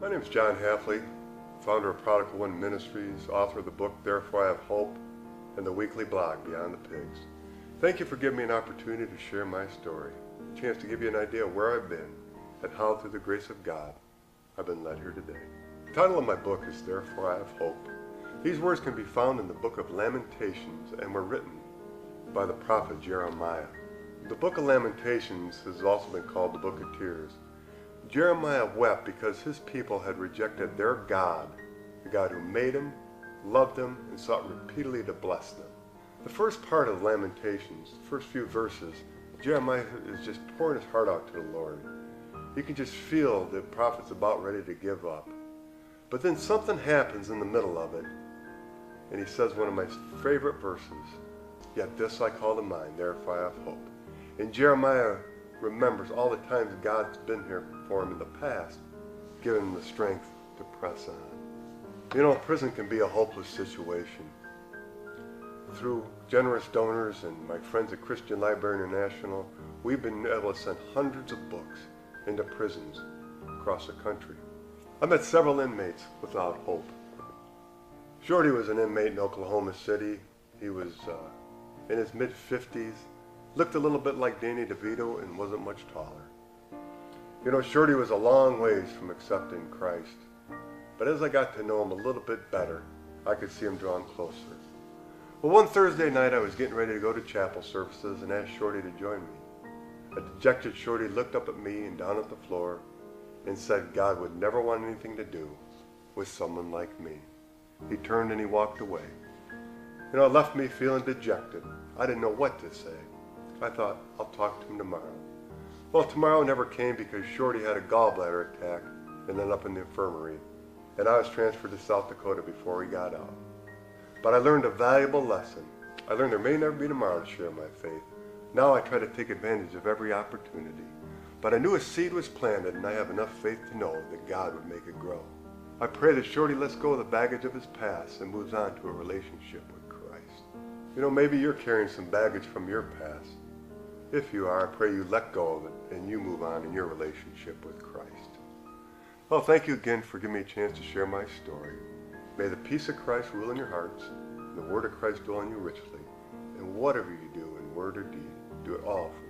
My name is John Halfley, founder of Prodigal One Ministries, author of the book Therefore I Have Hope, and the weekly blog Beyond the Pigs. Thank you for giving me an opportunity to share my story, a chance to give you an idea of where I've been and how, through the grace of God, I've been led here today. The title of my book is Therefore I Have Hope. These words can be found in the book of Lamentations and were written by the prophet Jeremiah. The book of Lamentations has also been called the book of tears. Jeremiah wept because his people had rejected their God, the God who made them, loved them, and sought repeatedly to bless them. The first part of Lamentations, the first few verses, Jeremiah is just pouring his heart out to the Lord. You can just feel the prophet's about ready to give up. But then something happens in the middle of it, and he says one of my favorite verses, "Yet this I call to mind, therefore I have hope." And Jeremiah remembers all the times God's been here for him in the past, giving him the strength to press on. You know, prison can be a hopeless situation. Through generous donors and my friends at Christian Library International, we've been able to send hundreds of books into prisons across the country. I met several inmates without hope. Shorty was an inmate in Oklahoma City. He was in his mid-50s, looked a little bit like Danny DeVito and wasn't much taller. You know, Shorty was a long ways from accepting Christ. But as I got to know him a little bit better, I could see him drawing closer. Well, one Thursday night I was getting ready to go to chapel services and asked Shorty to join me. A dejected Shorty looked up at me and down at the floor and said God would never want anything to do with someone like me. He turned and he walked away. You know, it left me feeling dejected. I didn't know what to say. I thought, I'll talk to him tomorrow. Well, tomorrow never came because Shorty had a gallbladder attack and ended up in the infirmary, and I was transferred to South Dakota before he got out. But I learned a valuable lesson. I learned there may never be tomorrow to share my faith. Now I try to take advantage of every opportunity. But I knew a seed was planted, and I have enough faith to know that God would make it grow. I pray that Shorty lets go of the baggage of his past and moves on to a relationship with Christ. You know, maybe you're carrying some baggage from your past. If you are, I pray you let go of it and you move on in your relationship with Christ. Well, thank you again for giving me a chance to share my story. May the peace of Christ rule in your hearts, and the word of Christ dwell in you richly. And whatever you do in word or deed, do it all for